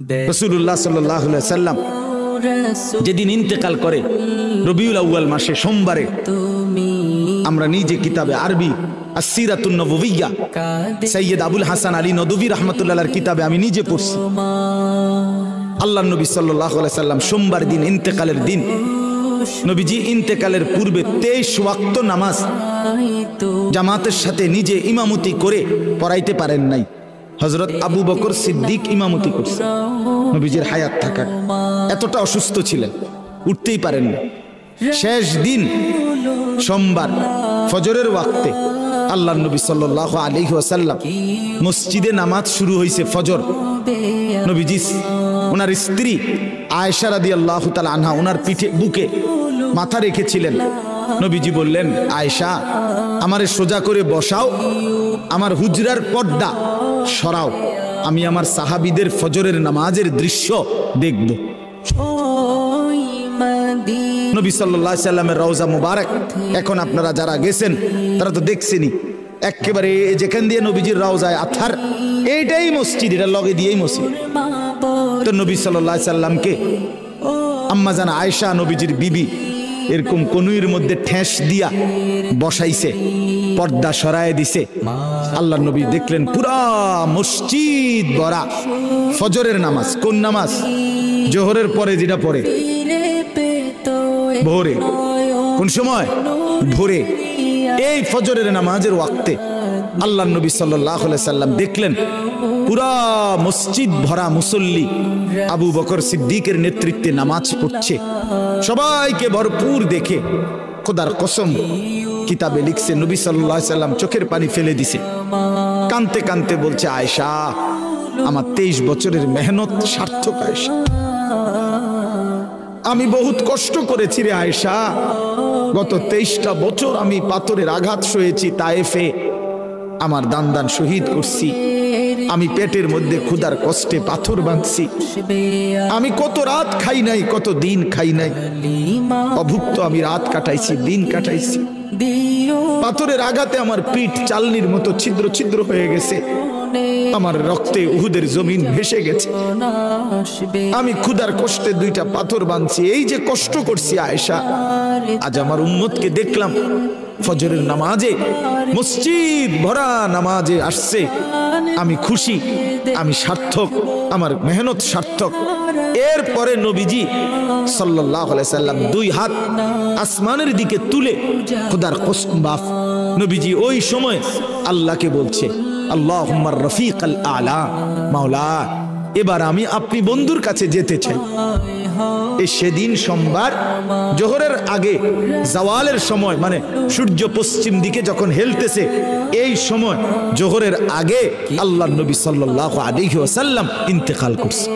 রাসূলুল্লাহ সাল্লাল্লাহু আলাইহি ওয়াসাল্লাম যেদিন ইন্তেকাল করে রবিউল আউয়াল মাসে সোমবারে, আমরা নিজে কিতাবে আরবি আসসিরাতুন নববিয়্যা সৈয়দ আবুল হাসান আলী নদভী রাহমাতুল্লাহর কিতাবে আমি নিজে পড়ছি। আল্লাহর নবী সাল্লাল্লাহু আলাইহি ওয়াসাল্লাম সোমবার দিন ইন্তেকালের দিন, নবীজি ইন্তেকালের পূর্বে 23 ওয়াক্ত নামাজ জামাতের সাথে নিজে ইমামতি করে পড়াইতে পারেন নাই। হযরত আবু বকর সিদ্দিক ইমামতি করছে নবীজির হায়াত থাকা, এতটা অসুস্থ ছিলেন, উঠতেই পারেন না। শেষ দিন সোমবার ফজরের ওয়াক্তে আল্লাহর নবী সাল্লাল্লাহু আলাইহি ওয়াসাল্লাম মসজিদে নামাজ শুরু হয়েছে ফজর। নবীজি ওনার স্ত্রী আয়েশা রাদিয়াল্লাহু তাআলা আনহা ওনার পিঠে বুকে মাথা রেখেছিলেন। নবীজি বললেন, আয়েশা আমারে সোজা করে বসাও, আমার হুজরার পর্দা সরাও, আমি আমার সাহাবীদের ফজরের নামাজের দৃশ্য দেখব। নবী সাল্লাল্লাহু আলাইহি সাল্লামের রওজা মুবারক এখন আপনারা যারা গেছেন তারা তো দেখছেনই, একেবারে যেখান দিয়ে নবীজির রওজায় আথার, এইটাই মসজিদ, এটা লগে দিয়েই মসজিদ। তো নবী সাল্লাল্লাহু আলাইহি সাল্লামকে আম্মা জান আয়েশা নবীজির বিবি এরকম কনুইয়ের মধ্যে ঠেস দিয়া বসাইছে, পর্দা সরায় দিছে। আল্লাহর নবী দেখলেন পুরা মসজিদ ভরা। ফজরের নামাজ কোন নামাজ? জোহরের পরে যেটা পড়ে ভোরে। কোন সময়? ভোরে। এই ফজরের নামাজের ওয়াক্তে আল্লাহর নবী সাল্লাল্লাহু আলাইহি সাল্লাম দেখলেন পুরা মসজিদ ভরা মুসল্লি আবু বকর সিদ্দিকের নেতৃত্বে নামাজ পড়ছে, সবাইকে ভরপুর দেখে খোদার কসম কিতাবে লিখছে নবী সাল্লাল্লাহু আলাইহি সাল্লাম চোখের পানি ফেলে দিছে, কাঁদতে কাঁদতে বলছে, আয়েশা আমার 23 বছরের মেহনত সার্থক। আয়েশা আমি বহুত কষ্ট করেছি রে আয়েশা, গত 23টা বছর আমি পাথরের আঘাত সয়েছি, তায়েফে আমার দান দান শহীদ করছি, আমি পেটের মধ্যে ক্ষুধার কষ্টে পাথর বাঁধছি, আমি কত রাত খাই নাই, কত দিন খাই নাই, অভুক্ত আমি রাত কাটাইছি, দিন কাটাইছি, পাথরের আঘাতে আমার পিঠ চালনির মতো ছিদ্র ছিদ্র হয়ে গেছে, আমার রক্তে উহুদের জমিন ভেসে গেছে, আমি ক্ষুধার কষ্টে 2টা পাথর বাঁধছি, এই যে কষ্ট করছি আয়েশা, আজ আমার উম্মতকে দেখলাম ফজরের নামাজে মসজিদ ভরা নামাজে আসছে, আমি খুশি, আমি সার্থক, আমার মেহনত সার্থক। এরপরে নবীজি সাল্লাল্লাহু আলাইহি সাল্লাম 2 হাত আসমানের দিকে তুলে খোদার কসম বাপ, নবীজি ওই সময় আল্লাহকে বলছে, আল্লাহুম্মা রফিকাল আলা, মাওলা এবার আমি আপনি বন্ধুর কাছে যেতে চাই। সেদিন সোমবার জোহরের আগে জাওয়ালের সময়, মানে সূর্য পশ্চিম দিকে যখন হেলতেছে, এই সময় জোহরের আগে আল্লাহর নবী সাল্লাল্লাহু আলাইহি ওয়াসাল্লাম ইন্তেকাল করছে।